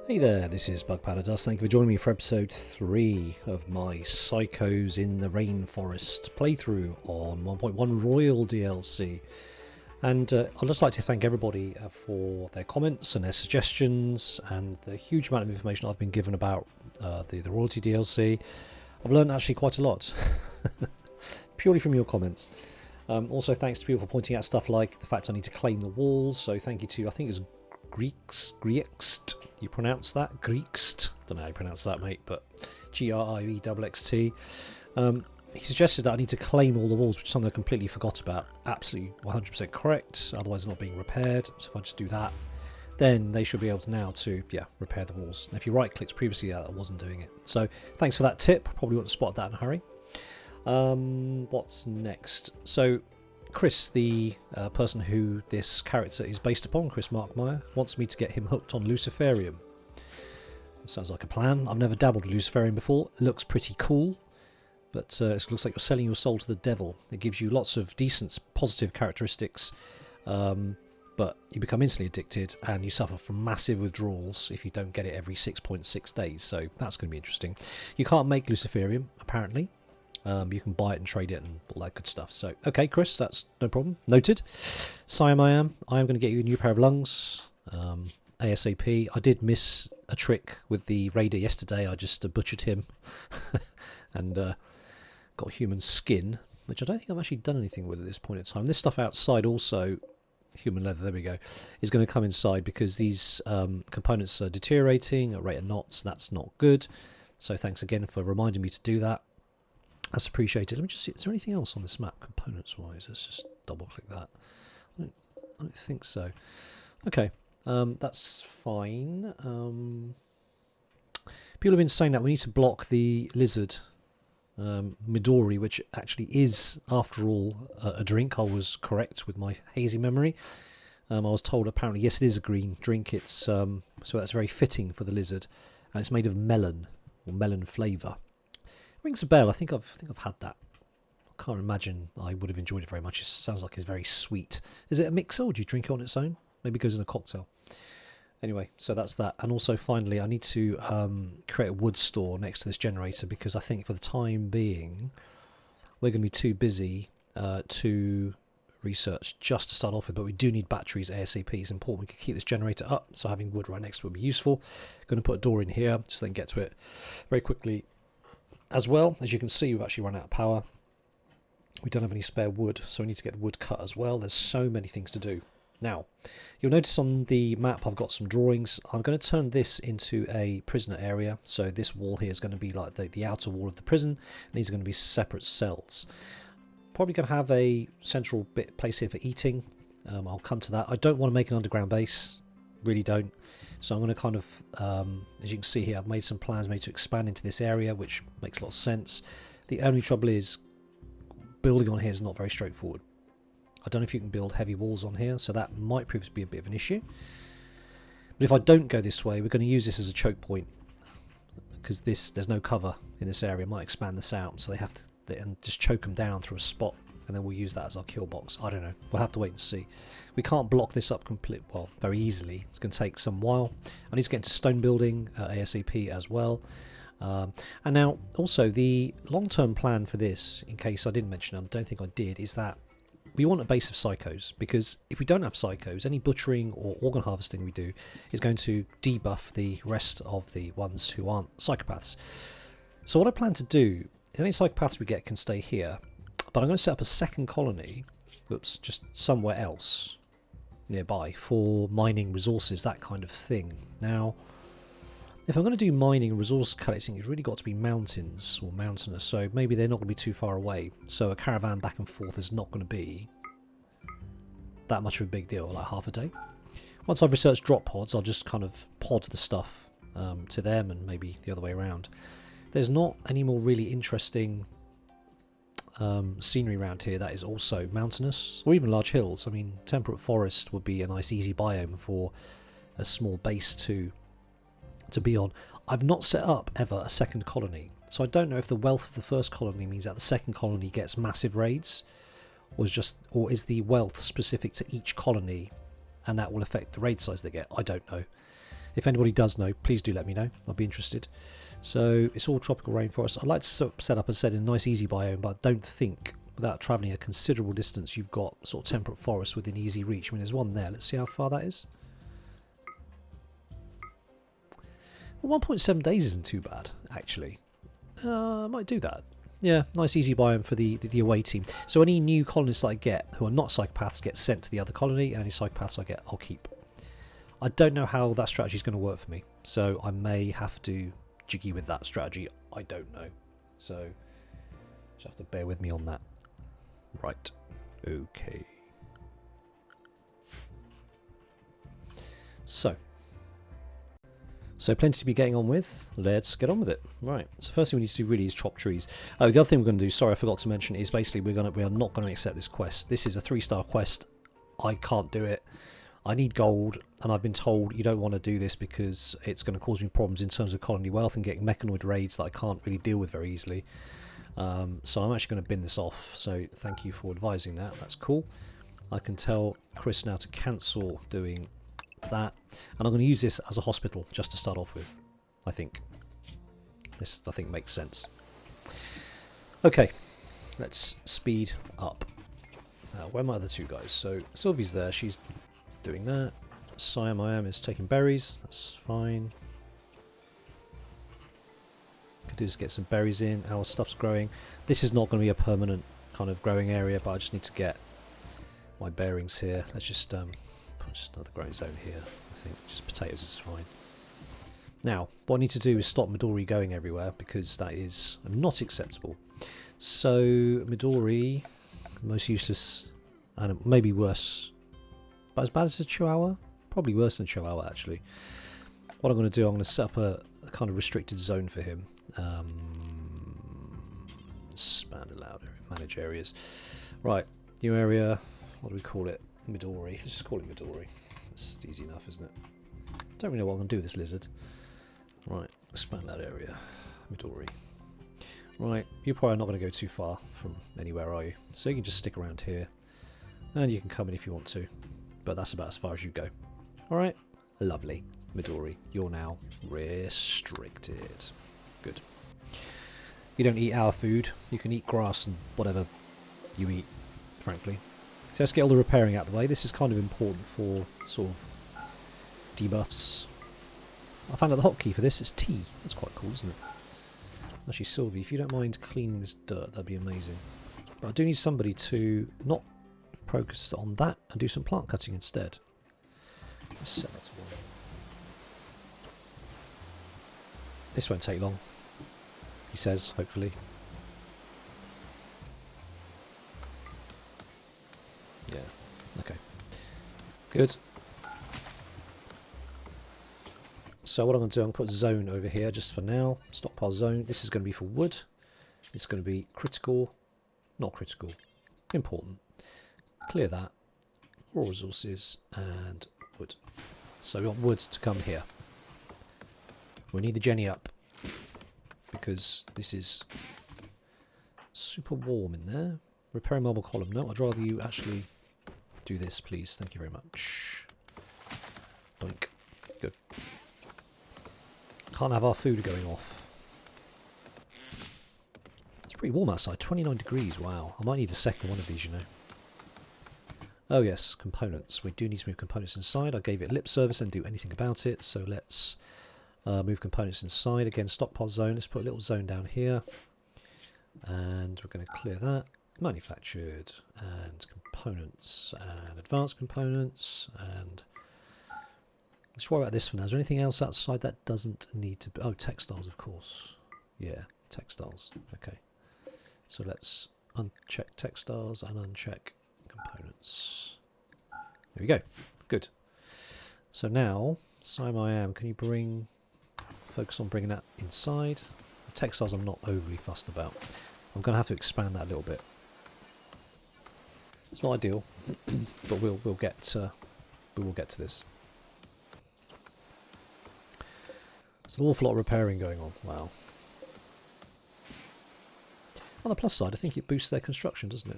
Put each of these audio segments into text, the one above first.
Hey there, this is Bug Powder Dust. Thank you for joining me for episode 3 of my Psychos in the Rainforest playthrough on 1.1 Royal DLC. And I'd just like to thank everybody for their comments and their suggestions and the huge amount of information I've been given about the Royalty DLC. I've learned actually quite a lot, purely from your comments. Also thanks to people for pointing out stuff like the fact I need to claim the walls, so thank you to, I think it's Greekst, you pronounce that? Greekst? Don't know how you pronounce that, mate, but Griext. He suggested that I need to claim all the walls, which is something I completely forgot about. Absolutely 100% correct, otherwise they're not being repaired. So if I just do that, then they should be able to now to, repair the walls. And if you right-clicked previously, I wasn't doing it. So thanks for that tip. Probably want to spot that in a hurry. What's next? So Chris, the person who this character is based upon, Chris Markmeyer, wants me to get him hooked on Luciferium. Sounds like a plan. I've never dabbled with Luciferium before. It looks pretty cool, but it looks like you're selling your soul to the devil. It gives you lots of decent, positive characteristics, but you become instantly addicted and you suffer from massive withdrawals if you don't get it every 6.6 days. So that's going to be interesting. You can't make Luciferium, apparently. You can buy it and trade it and all that good stuff. So, okay, Chris, that's no problem. Noted. Siam I am going to get you a new pair of lungs. ASAP. I did miss a trick with the raider yesterday. I just butchered him and got human skin, which I don't think I've actually done anything with at this point in time. This stuff outside also, human leather, there we go, is going to come inside because these components are deteriorating at a rate of knots. That's not good. So thanks again for reminding me to do that. That's appreciated. Let me just see, is there anything else on this map components wise? Let's just double click that. I don't think so. Okay, that's fine. People have been saying that we need to block the lizard Midori, which actually is, after all, a drink. I was correct with my hazy memory. I was told apparently, yes, it is a green drink. It's so that's very fitting for the lizard, and it's made of melon or melon flavour. Rings a bell. I think I've had that. I can't imagine I would have enjoyed it very much. It sounds like it's very sweet. Is it a mixer or do you drink it on its own? Maybe it goes in a cocktail. Anyway, so that's that. And also finally I need to create a wood store next to this generator because I think for the time being we're going to be too busy to research just to start off with, but we do need batteries ASAP. It's important we can keep this generator up, so having wood right next to it would be useful. Going to put a door in here just then get to it very quickly. As well, as you can see, we've actually run out of power. We don't have any spare wood, so we need to get the wood cut as well. There's so many things to do. Now, you'll notice on the map I've got some drawings. I'm going to turn this into a prisoner area. So this wall here is going to be like the outer wall of the prison. And these are going to be separate cells. Probably going to have a central place here for eating. I'll come to that. I don't want to make an underground base. Really don't. So I'm going to kind of, as you can see here, I've made some plans made to expand into this area, which makes a lot of sense. The only trouble is building on here is not very straightforward. I don't know if you can build heavy walls on here, so that might prove to be a bit of an issue. But if I don't go this way, we're going to use this as a choke point because there's no cover in this area. I might expand this out, so they have to and just choke them down through a spot. And then we'll use that as our kill box. I don't know. We'll have to wait and see. We can't block this up very easily. It's going to take some while. I need to get into stone building ASAP as well. And now, also, the long-term plan for this, in case I didn't mention it, I don't think I did, is that we want a base of psychos. Because if we don't have psychos, any butchering or organ harvesting we do is going to debuff the rest of the ones who aren't psychopaths. So what I plan to do is any psychopaths we get can stay here. But I'm going to set up a second colony, just somewhere else nearby for mining resources, that kind of thing. Now, if I'm going to do mining and resource collecting, it's really got to be mountains or mountainous, so maybe they're not going to be too far away. So a caravan back and forth is not going to be that much of a big deal, like half a day. Once I've researched drop pods, I'll just kind of pod the stuff to them and maybe the other way around. There's not any more really interesting scenery around here that is also mountainous or even large hills. I mean, temperate forest would be a nice easy biome for a small base to be on. I've not set up ever a second colony, so I don't know if the wealth of the first colony means that the second colony gets massive raids, or is the wealth specific to each colony and that will affect the raid size they get. I don't know. If anybody does know, please do let me know. I'll be interested. So it's all tropical rainforest. I'd like to set up, as I said, in a nice easy biome, but I don't think without travelling a considerable distance you've got sort of temperate forest within easy reach. I mean, there's one there. Let's see how far that is. Well, 1.7 days isn't too bad, actually. I might do that. Yeah, nice easy biome for the away team. So any new colonists that I get who are not psychopaths get sent to the other colony, and any psychopaths I get, I'll keep. I don't know how that strategy is going to work for me, so I may have to jiggy with that strategy. I don't know. So just have to bear with me on that. Right. Okay. So plenty to be getting on with. Let's get on with it. Right. So first thing we need to do really is chop trees. Oh, the other thing we're going to do, sorry I forgot to mention, is basically we are not going to accept this quest. This is a 3-star quest. I can't do it. I need gold, and I've been told you don't want to do this because it's going to cause me problems in terms of colony wealth and getting mechanoid raids that I can't really deal with very easily. So I'm actually going to bin this off. So thank you for advising that. That's cool. I can tell Chris now to cancel doing that, and I'm going to use this as a hospital just to start off with. I think this makes sense. Okay, let's speed up. Now, where are my other two guys? So Sylvie's there, she's doing that. Siam I am is taking berries, that's fine. Could do is get some berries in. Our stuff's growing. This is not going to be a permanent kind of growing area, but I just need to get my bearings here. Let's just put just another growing zone here. I think just potatoes is fine. Now, what I need to do is stop Midori going everywhere, because that is not acceptable. So Midori, most useless, and maybe worse, but as bad as a Chihuahua? Probably worse than a Chihuahua, actually. What I'm going to do, I'm going to set up a kind of restricted zone for him. Expand allowed area, manage areas. Right, new area. What do we call it? Midori. Let's just call it Midori. That's just easy enough, isn't it? Don't really know what I'm going to do with this lizard. Right, expand that area. Midori. Right, you're probably not going to go too far from anywhere, are you? So you can just stick around here. And you can come in if you want to. But that's about as far as you go. Alright, lovely. Midori, you're now restricted. Good. You don't eat our food. You can eat grass and whatever you eat, frankly. So let's get all the repairing out of the way. This is kind of important for sort of debuffs. I found out the hotkey for this. It's T. That's quite cool, isn't it? Actually, Sylvie, if you don't mind cleaning this dirt, that'd be amazing. But I do need somebody to not focus on that and do some plant cutting instead. Let's set that to 1. This won't take long, he says, hopefully. Yeah, okay. Good. So what I'm going to do, I'm going to put a zone over here just for now. Stockpile zone. This is going to be for wood. It's going to be critical. Not critical. Important. Clear that. Raw resources and wood. So we want wood to come here. We need the Jenny up, because this is super warm in there. Repair mobile column. No, I'd rather you actually do this, please. Thank you very much. Doink. Good. Can't have our food going off. It's pretty warm outside. 29 degrees. Wow. I might need a second one of these, you know. Oh yes, components. We do need to move components inside. I gave it lip service and didn't do anything about it, so let's move components inside. Again, stockpile zone. Let's put a little zone down here. And we're going to clear that. Manufactured and components and advanced components. And let's worry about this for now. Is there anything else outside that doesn't need to be? Oh, textiles, of course. Yeah, textiles. Okay. So let's uncheck textiles and uncheck components. There we go. Good. So now, Sim I am. Can you focus on bringing that inside? The textiles I'm not overly fussed about. I'm going to have to expand that a little bit. It's not ideal, but we'll get to this. There's an awful lot of repairing going on. Wow. On the plus side, I think it boosts their construction, doesn't it?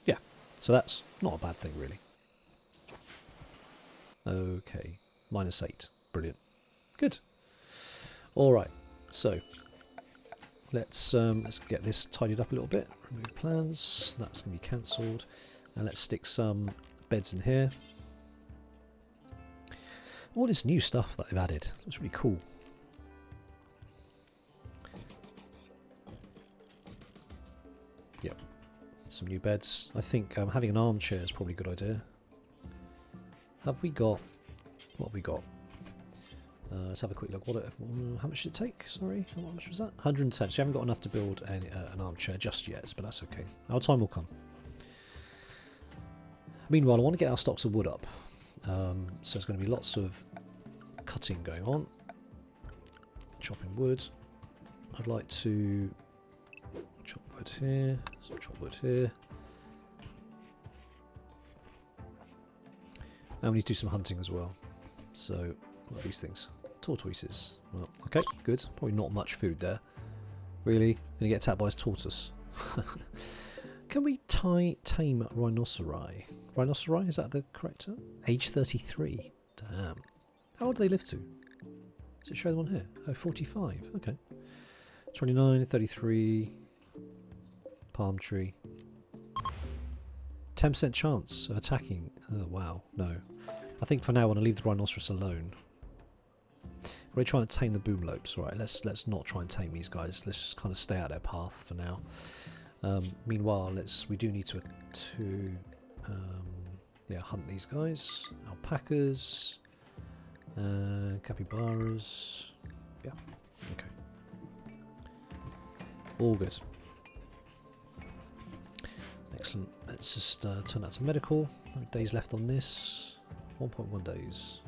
Yeah. So that's not a bad thing, really. Okay. -8. Brilliant. Good. All right. So let's get this tidied up a little bit. Remove plans. That's going to be cancelled. And let's stick some beds in here. All this new stuff that they've added. It's really cool. Yep. Some new beds. I think having an armchair is probably a good idea. Have we got... What have we got? Let's have a quick look. How much did it take? Sorry, how much was that? 110. So you haven't got enough to build an armchair just yet, but that's okay. Our time will come. Meanwhile, I want to get our stocks of wood up. So there's going to be lots of cutting going on. Chopping wood. I'd like to chop wood here. Some chop wood here. And we need to do some hunting as well. So, what are these things? Tortoises. Well, okay, good. Probably not much food there. Really? Gonna get attacked by his tortoise. Can we tame rhinoceri? Rhinoceri, is that the correct term? Age 33. Damn. How old do they live to? Does it show them on here? Oh, 45. Okay. 29, 33. Palm tree. 10% chance of attacking. Oh, wow. No. I think for now I want to leave the rhinoceros alone. We're trying to tame the boomlopes. Right, let's not try and tame these guys. Let's just kind of stay out their path for now. Meanwhile, we do need to hunt these guys. Alpacas, capybaras. Yeah, okay, all good. Excellent. Let's just turn that to medical. How many days left on this? 1.1 days.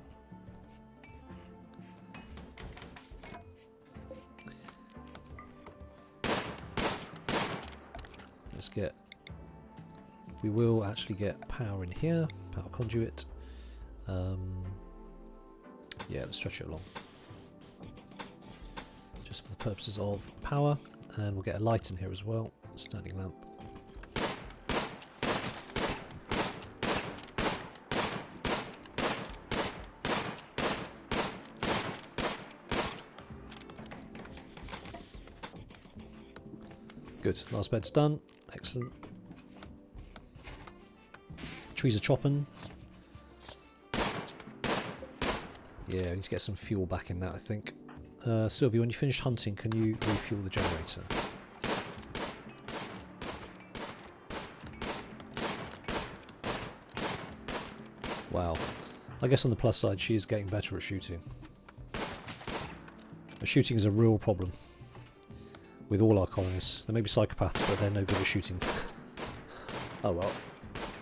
Let's get... We will actually get power in here. Power conduit. Yeah, let's stretch it along. Just for the purposes of power. And we'll get a light in here as well. Standing lamp. Good, last bed's done. Excellent. Trees are chopping. Yeah, we need to get some fuel back in that, I think. Sylvia, when you finish hunting, can you refuel the generator? Wow. I guess on the plus side, she is getting better at shooting. Shooting is a real problem with all our colonists. They may be psychopaths, but they're no good at shooting. Oh well.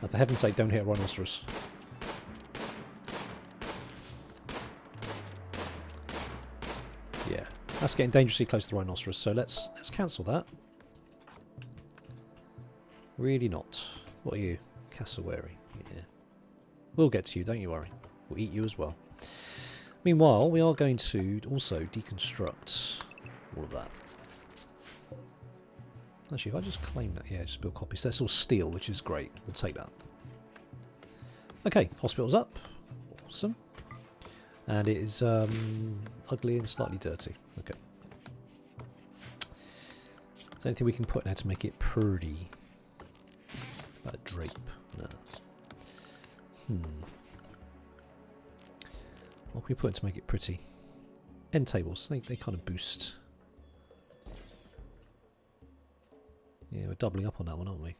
And for heaven's sake, don't hit a rhinoceros. Yeah, that's getting dangerously close to the rhinoceros, so let's cancel that. Really not. What are you? Cassowary. Yeah. We'll get to you, don't you worry. We'll eat you as well. Meanwhile, we are going to also deconstruct all of that. Actually, if I just claim that, yeah, just build copies. So that's all steel, which is great. We'll take that. Okay, hospital's up. Awesome. And it is ugly and slightly dirty. Okay. Is there anything we can put in there to make it pretty? About a drape? No. What can we put in to make it pretty? End tables. They kind of boost. Yeah, we're doubling up on that one, aren't we?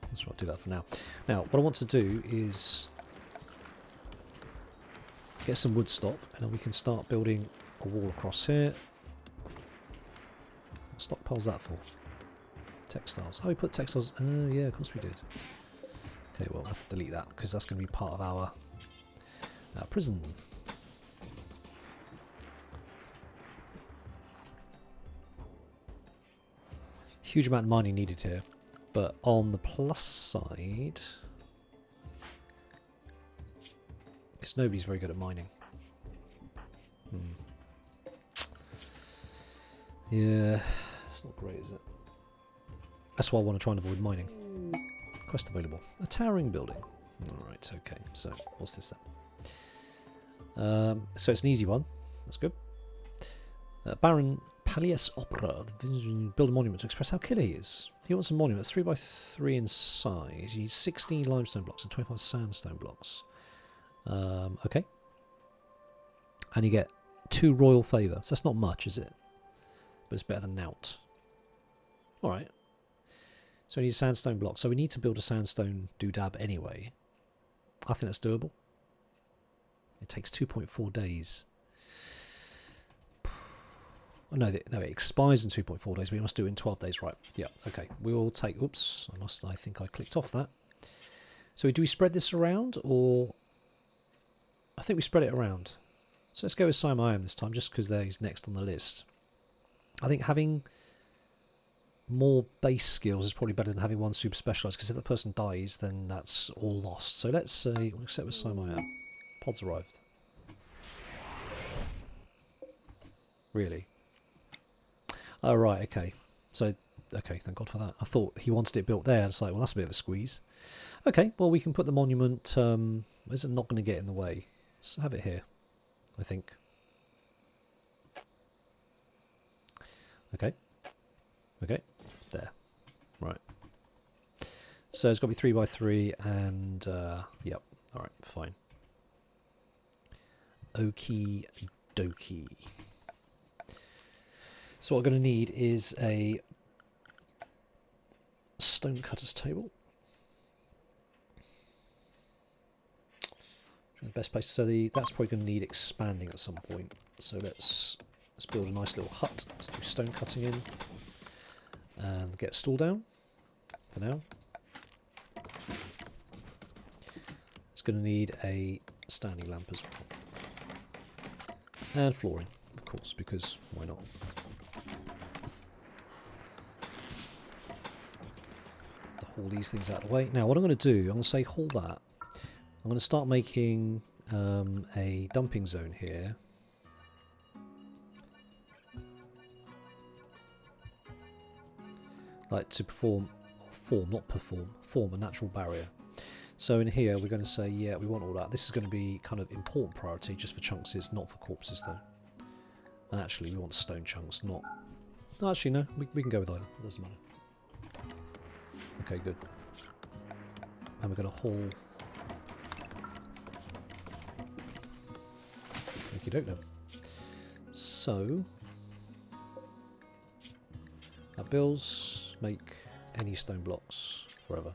Let's try to do that for now. Now, what I want to do is get some wood stock, and then we can start building a wall across here. What stockpile's that for? Textiles. Oh, we put textiles. Oh, yeah, of course we did. Okay, well, we'll have to delete that because that's going to be part of our prison. Huge amount of mining needed here, but on the plus side, because nobody's very good at mining. Yeah, it's not great, is it? That's why I want to try and avoid mining. Quest available. A towering building. Alright, okay, so what's this then? So it's an easy one. That's good. Baron Palias Opera. Build a monument to express how killer he is. He wants a monument. It's 3 by 3 in size. He needs 16 limestone blocks and 25 sandstone blocks. Okay. And you get 2 royal favour. So that's not much, is it? But it's better than Nout. Alright. So we need sandstone blocks. So we need to build a sandstone doodab anyway. I think that's doable. It takes 2.4 days. Oh, no, it expires in 2.4 days. We must do it in 12 days, right? Yeah, okay. We will take... Oops, I think I clicked off that. So do we spread this around, or... I think we spread it around. So let's go with Siam this time, just because he's next on the list. I think having more base skills is probably better than having one super specialised, because if the person dies, then that's all lost. So let's say... We'll set with Siam. Pods arrived. Really? Oh, right, okay. So, okay, thank God for that. I thought he wanted it built there. It's like, well, that's a bit of a squeeze. Okay, well, we can put the monument... is it not going to get in the way? Let's have it here, I think. Okay. Okay, there. Right. So it's got to be 3 by 3 and... yep, alright, fine. Okie dokie. So what we're going to need is a stonecutter's table. The best place. So that's probably going to need expanding at some point. So let's build a nice little hut. Let's do stone cutting in and get a stool down for now. It's going to need a standing lamp as well, and flooring, of course, because why not? Haul these things out of the way. Now what I'm going to do, I'm going to say haul that. I'm going to start making a dumping zone here. Like to form a natural barrier. So in here we're going to say, yeah, we want all that. This is going to be kind of important priority just for chunks, it's not for corpses though. And actually we want stone chunks, not... No, actually no, we can go with either, it doesn't matter. Okay, good. And we're going to haul... Okie doke then. So... Our bills make any stone blocks forever.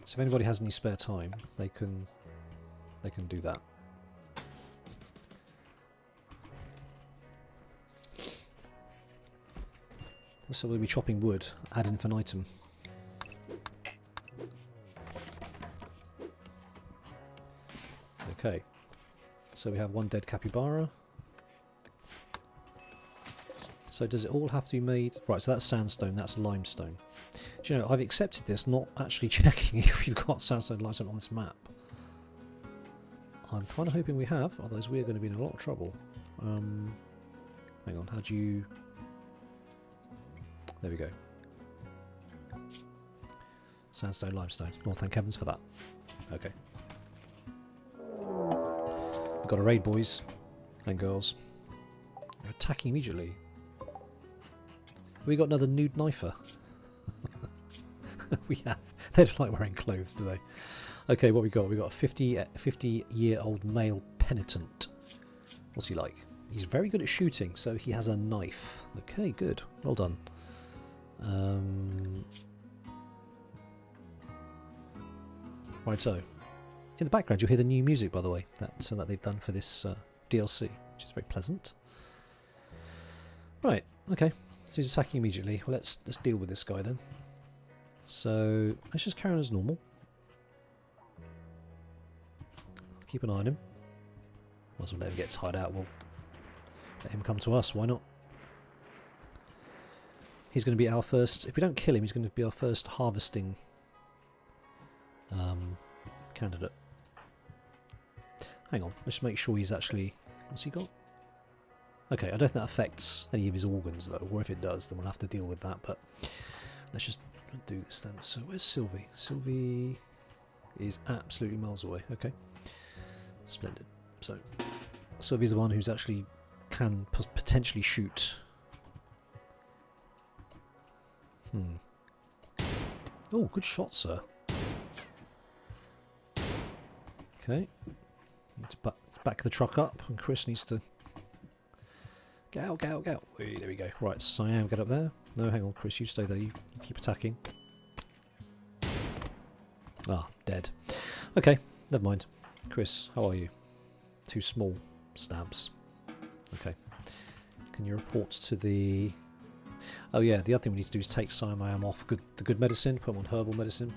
So if anybody has any spare time, they can do that. So we'll be chopping wood ad infinitum. Okay, so we have one dead capybara. So does it all have to be made? Right, so that's sandstone, that's limestone. Do you know, I've accepted this, not actually checking if we've got sandstone and limestone on this map. I'm kind of hoping we have, otherwise we're going to be in a lot of trouble. Hang on, how do you... There we go. Sandstone, limestone. Oh, thank heavens for that. Okay. We've got a raid, boys and girls. They're attacking immediately. We got another nude knifer. We have. They don't like wearing clothes, do they? Okay, what we got? We got a 50-year-old male penitent. What's he like? He's very good at shooting, so he has a knife. Okay, good. Well done. Right, so in the background you'll hear the new music, by the way, that they've done for this DLC, which is very pleasant. Right, okay, so he's attacking immediately. Well, let's deal with this guy then. So let's just carry on as normal. Keep an eye on him. Might as well let him get tired out. We'll let him come to us. Why not? He's going to be our first... If we don't kill him, he's going to be our first harvesting candidate. Hang on, let's make sure he's actually... What's he got? Okay, I don't think that affects any of his organs though, or if it does, then we'll have to deal with that, but let's just do this then. So where's Sylvie? Sylvie is absolutely miles away. Okay. Splendid. So Sylvie's the one who's actually can potentially shoot. Oh, good shot, sir. Okay. Need to back the truck up, and Chris needs to get out, get out, get out. Wait, there we go. Right, Siam, get up there. No, hang on, Chris, you stay there. You keep attacking. Ah, dead. Okay, never mind. Chris, how are you? 2 small stabs. Okay. Can you report to the... Oh yeah, the other thing we need to do is take Siam off the good medicine, put him on herbal medicine.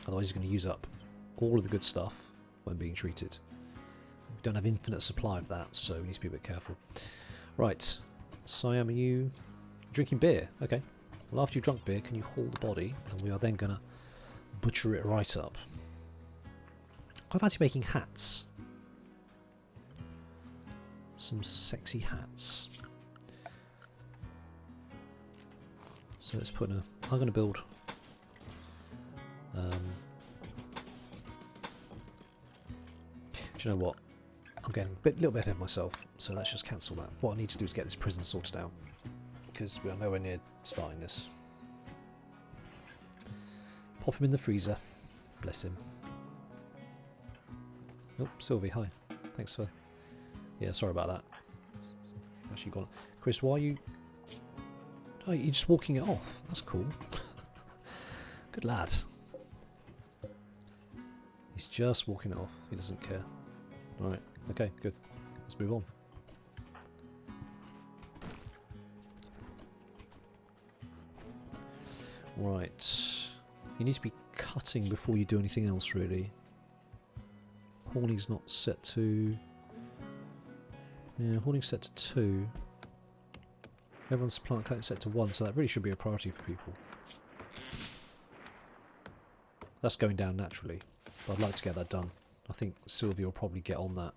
Otherwise he's going to use up all of the good stuff when being treated. We don't have infinite supply of that, so we need to be a bit careful. Right, Siam, are you drinking beer? Okay. Well, after you've drunk beer, can you haul the body? And we are then going to butcher it right up. I fancy making hats. Some sexy hats. So let's put in I'm going to build do you know what? I'm getting a little bit ahead of myself, so let's just cancel that. What I need to do is get this prison sorted out, because we are nowhere near starting this. Pop him in the freezer. Bless him. Oh, Sylvie, hi. Thanks for... Yeah, sorry about that. Actually got it. Chris, why are you... Oh, you're just walking it off. That's cool. Good lad. He's just walking it off. He doesn't care. Alright, okay, good. Let's move on. Right. You need to be cutting before you do anything else, really. Horning's not set to... Yeah, Horning's set to 2. Everyone's plant cutting set to 1, so that really should be a priority for people. That's going down naturally, but I'd like to get that done. I think Sylvia will probably get on that.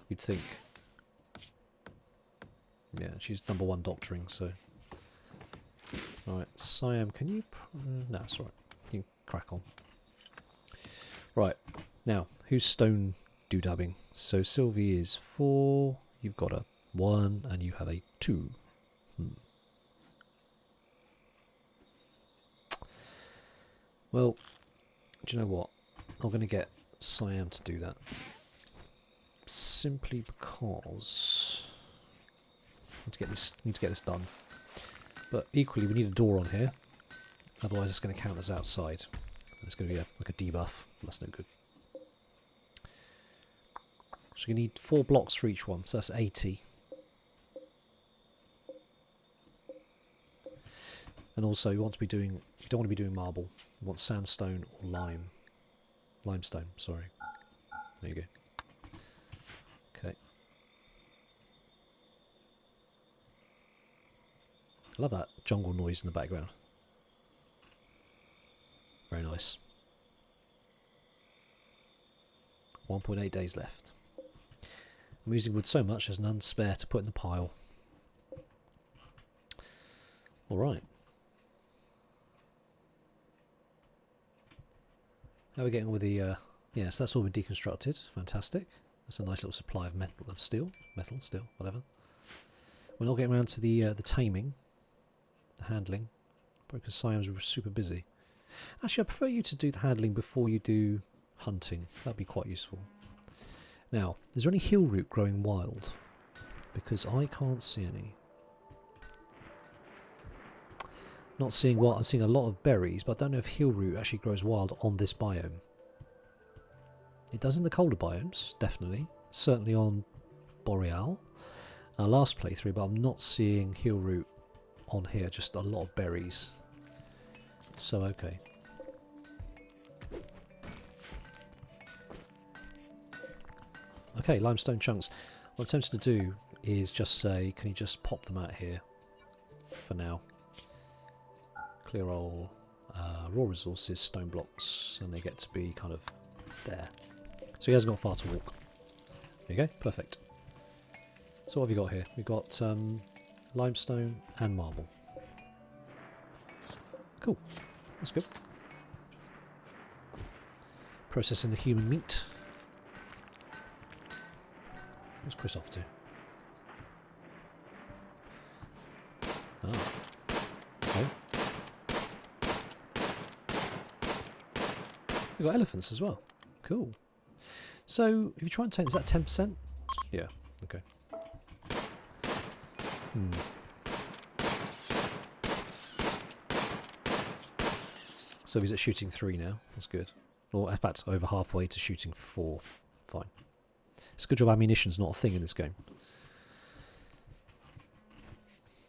You'd think. Yeah, she's #1 doctoring, so... Alright, Siam, can you... No, it's alright. You can crack on. Right, now, who's stone doodabbing? So Sylvie is 4, you've got a 1, and you have a 2. Well, do you know what? I'm going to get Siam to do that. Simply because... I need to get this done. But equally, we need a door on here. Otherwise it's going to count as outside. It's going to be like a debuff. That's no good. So you need 4 blocks for each one, so that's 80. And also you don't want to be doing marble. You want sandstone or lime. Limestone, sorry. There you go. Okay. I love that jungle noise in the background. Very nice. 1.8 days left. I'm using wood so much there's none spare to put in the pile. Alright. How are we getting on with the... yeah, so that's all been deconstructed. Fantastic. That's a nice little supply of steel, whatever. We're not getting around to the taming, the handling, because Siam's super busy. Actually, I prefer you to do the handling before you do hunting. That'd be quite useful. Now, is there any hill root growing wild? Because I can't see any. Not seeing what I'm seeing a lot of berries, but I don't know if hill root actually grows wild on this biome. It does in the colder biomes, definitely. Certainly on Boreal, our last playthrough, but I'm not seeing hill root on here. Just a lot of berries. So okay. Okay, limestone chunks. What I'm tempted to do is just say, can you just pop them out here for now? Clear all raw resources, stone blocks, and they get to be kind of there. So he hasn't got far to walk. There you go, perfect. So what have you got here? We've got limestone and marble. Cool, that's good. Processing the human meat. Where's Chris off to? Oh. Okay. We've got elephants as well. Cool. So, if you try and take... Is that 10%? Yeah. Okay. So he's at shooting 3 now. That's good. Or, in fact, over halfway to shooting 4. Fine. It's a good job ammunition's not a thing in this game.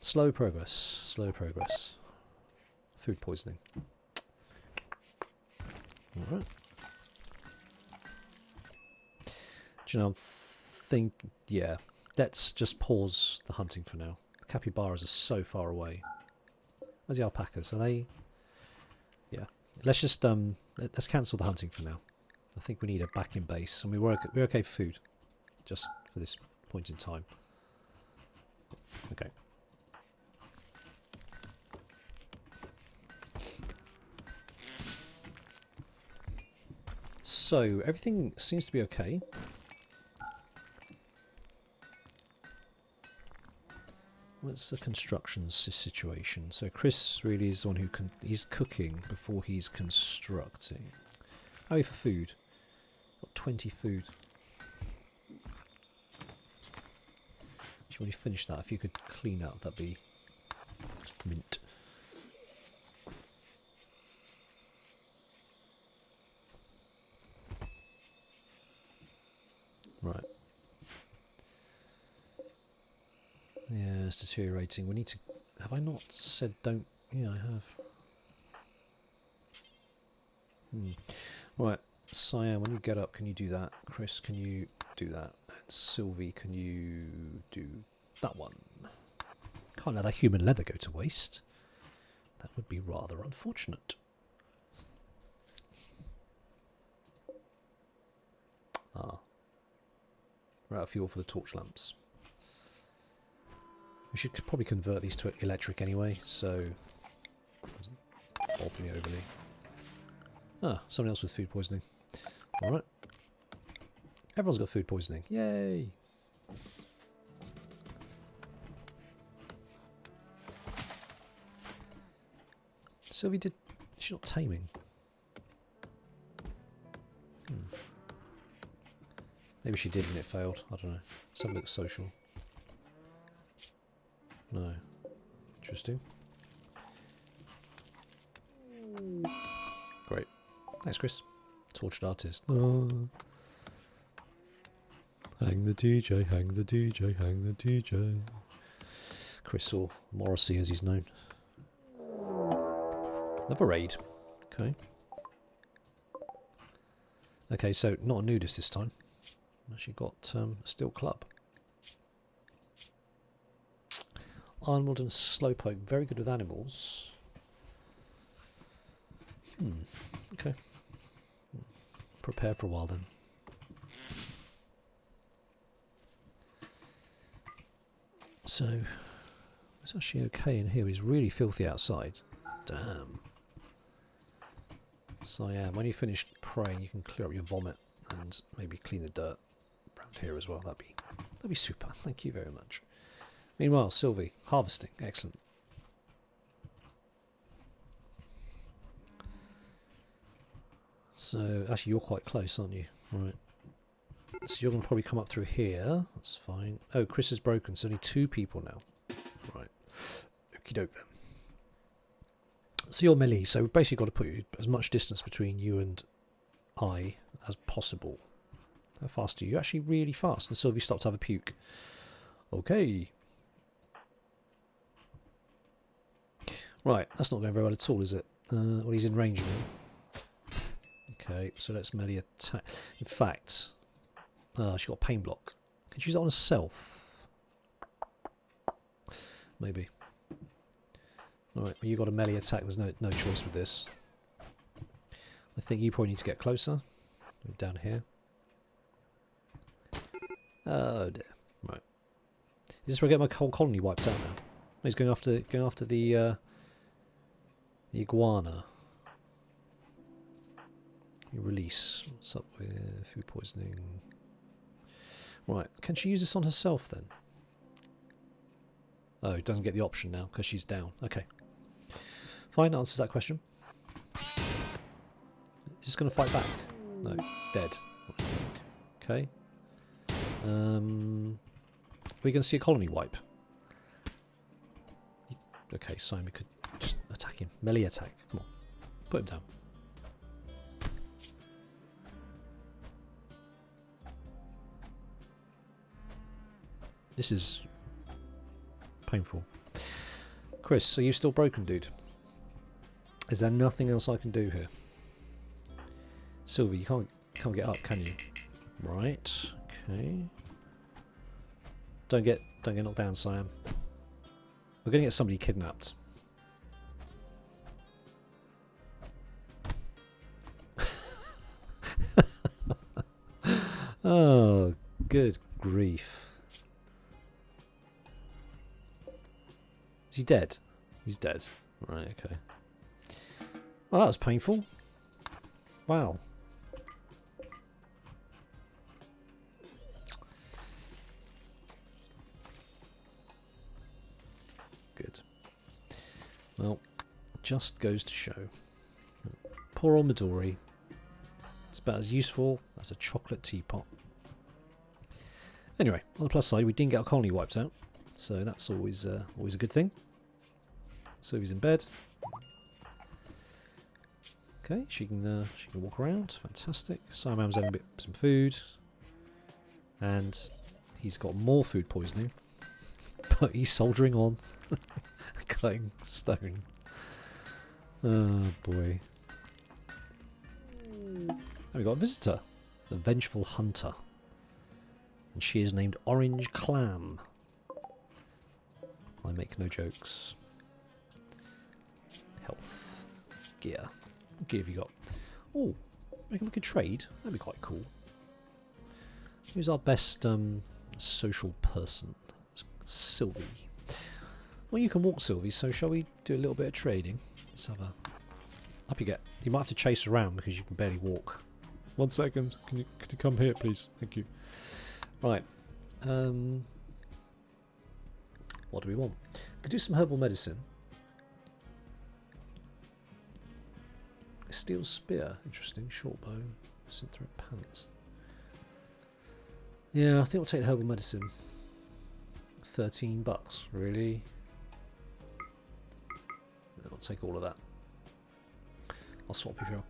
Slow progress. Slow progress. Food poisoning. Alright. Do you know, yeah. Let's just pause the hunting for now. The capybaras are so far away. Where's the alpacas? Are they... Yeah. Let's just, let's cancel the hunting for now. I think we need a back in base. And we're okay for food. Just for this point in time. Okay. So, everything seems to be okay. What's the construction situation? So Chris really is the one who he's cooking before he's constructing. How are you for food? Got 20 food. When you finish that, if you could clean up, that'd be mint. Right. Yeah, it's deteriorating. We need to... Have I not said don't... Yeah, I have. Right. Cyan, when you get up, can you do that? Chris, can you do that? And Sylvie, can you do that one? Can't let that human leather go to waste. That would be rather unfortunate. Ah. We're out of fuel for the torch lamps. We should probably convert these to electric anyway, so it doesn't bother me overly. Ah, someone else with food poisoning. Alright. Everyone's got food poisoning. Yay! Sylvie did... She's not taming. Maybe she did and it failed. I don't know. Let's have a look at social. No. Interesting. Great. Thanks, Chris. Tortured artist. Oh. Hang the DJ, hang the DJ, hang the DJ. Chris or Morrissey as he's known. Another raid. Okay. Okay, so not a nudist this time. Actually got a steel club. Ironwood and Slowpoke, very good with animals. Okay. Prepare for a while then. So, it's actually okay in here. He's really filthy outside. Damn. Cyan, when you finish praying, you can clear up your vomit and maybe clean the dirt around here as well. That'd be super. Thank you very much. Meanwhile, Sylvie, harvesting. Excellent. So, actually, you're quite close, aren't you? Right. So you're going to probably come up through here. That's fine. Oh, Chris is broken. So only 2 people now. Right. Okie doke then. So you're melee. So we've basically got to put as much distance between you and I as possible. How fast are you? You're actually really fast. And Sylvie stopped to have a puke. Okay. Right, that's not going very well at all, is it? Well, he's in range now. Okay, so let's melee attack. In fact, she got pain block. Can she use that on herself? Maybe. Alright, well, you got a melee attack. There's no choice with this. I think you probably need to get closer. Move down here. Oh dear. Right. Is this where I get my whole colony wiped out now? He's going after the iguana. You release. What's up with food poisoning? Right, can she use this on herself then? Oh, it doesn't get the option now because she's down. Okay. Fine, answers that question. Is this going to fight back? No, dead. Okay. We're going to see a colony wipe. Okay, so we could just attack him. Melee attack. Come on. Put him down. This is painful. Chris, are you still broken, dude? Is there nothing else I can do here? Sylvie, you can't get up, can you? Right. Okay. Don't get knocked down, Siam. We're going to get somebody kidnapped. Oh, good grief. Is he dead? He's dead. Right, okay. Well, that was painful. Wow. Good. Well, just goes to show. Poor old Midori. It's about as useful as a chocolate teapot. Anyway, on the plus side, we didn't get our colony wiped out, so that's always always a good thing. Sylvie's in bed. Okay, she can walk around. Fantastic. Simon's having some food, and he's got more food poisoning, but he's soldiering on, cutting stone. Oh boy. And we got a visitor, the vengeful hunter, and she is named Orange Clam. I make no jokes. Health, gear. What gear have you got? Oh, reckon we could trade. That'd be quite cool. Who's our best social person? Sylvie. Well, you can walk, Sylvie. So shall we do a little bit of trading? Let's have a. Up you get. You might have to chase around because you can barely walk. 1 second. Can you come here, please? Thank you. Right. What do we want? We could do some herbal medicine. Steel spear. Interesting. Short bow. Synthroid pants. Yeah, I think we'll take herbal medicine. $13. Really? I'll take all of that. I'll swap you for a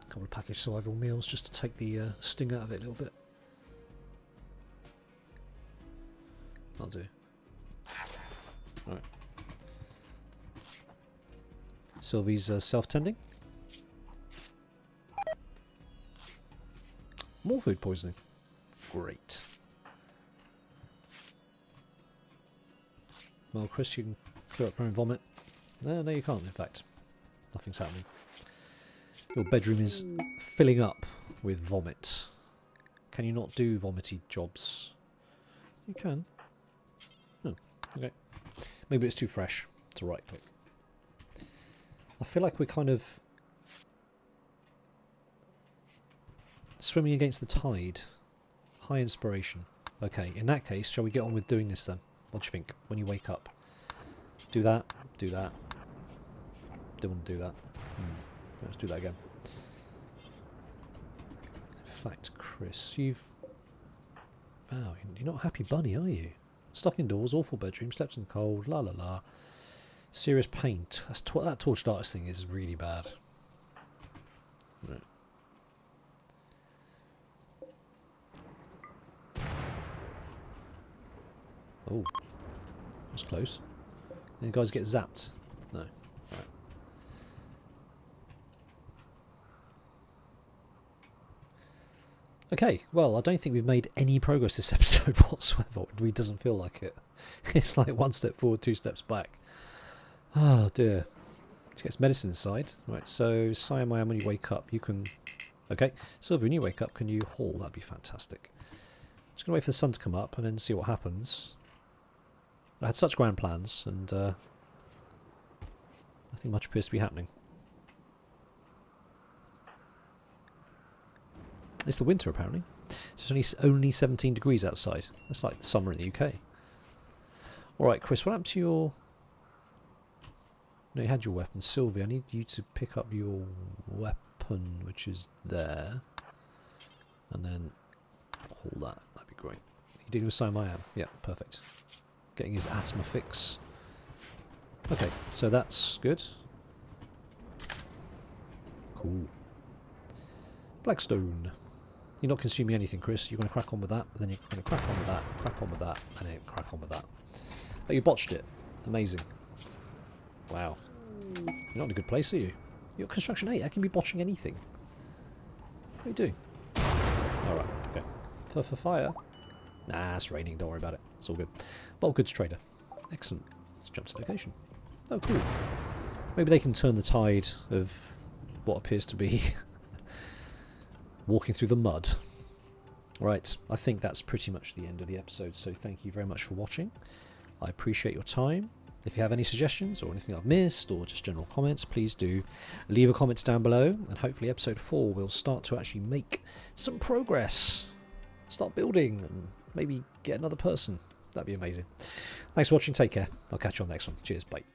couple of packaged survival meals just to take the sting out of it a little bit. I'll do. Alright. Sylvie's self-tending. More food poisoning. Great. Well, Chris, you can clear up your own vomit. No, you can't, in fact. Nothing's happening. Your bedroom is filling up with vomit. Can you not do vomity jobs? You can. Oh, okay. Maybe it's too fresh to right click. I feel like we're kind of swimming against the tide. High inspiration. Okay, in that case, shall we get on with doing this then? What do you think when you wake up? Do that, do that. Don't want to do that. Let's do that again. In fact, Chris, you've... Wow, you're not a happy bunny, are you? Stuck indoors, awful bedroom, slept in the cold, la la la. Serious pain. That tortured artist thing is really bad. Right. Oh, that's close. And the guys get zapped. No. Right. Okay, well, I don't think we've made any progress this episode whatsoever. It really doesn't feel like it. It's like 1 step forward, 2 steps back. Oh dear. Let's get some medicine inside. Right, so Siam, when you wake up, you can... Okay, Sylvie, when you wake up, can you haul? That'd be fantastic. Just going to wait for the sun to come up and then see what happens. I had such grand plans, and nothing much appears to be happening. It's the winter, apparently. So It's only 17 degrees outside. That's like summer in the UK. Alright, Chris, what happened to your... No, you had your weapon. Sylvie, I need you to pick up your weapon, which is there. And then hold that. That'd be great. You dealing with Sam? I am. Yeah, perfect. Getting his asthma fix. Okay, so that's good. Cool. Blackstone. You're not consuming anything, Chris. You're going to crack on with that, then you're going to crack on with that, crack on with that, and then crack on with that. Oh, you botched it. Amazing. Wow. You're not in a good place, are you? You're at construction 8. How can you be botching anything? What are you doing? Alright, okay. For fire. Nah, it's raining. Don't worry about it. It's all good. Bulk goods trader. Excellent. Let's jump to location. Oh, cool. Maybe they can turn the tide of what appears to be walking through the mud. Right, I think that's pretty much the end of the episode, so thank you very much for watching. I appreciate your time. If you have any suggestions or anything I've missed or just general comments, please do leave a comment down below, and hopefully episode 4 will start to actually make some progress. Start building and maybe get another person. That'd be amazing. Thanks for watching. Take care. I'll catch you on the next one. Cheers. Bye.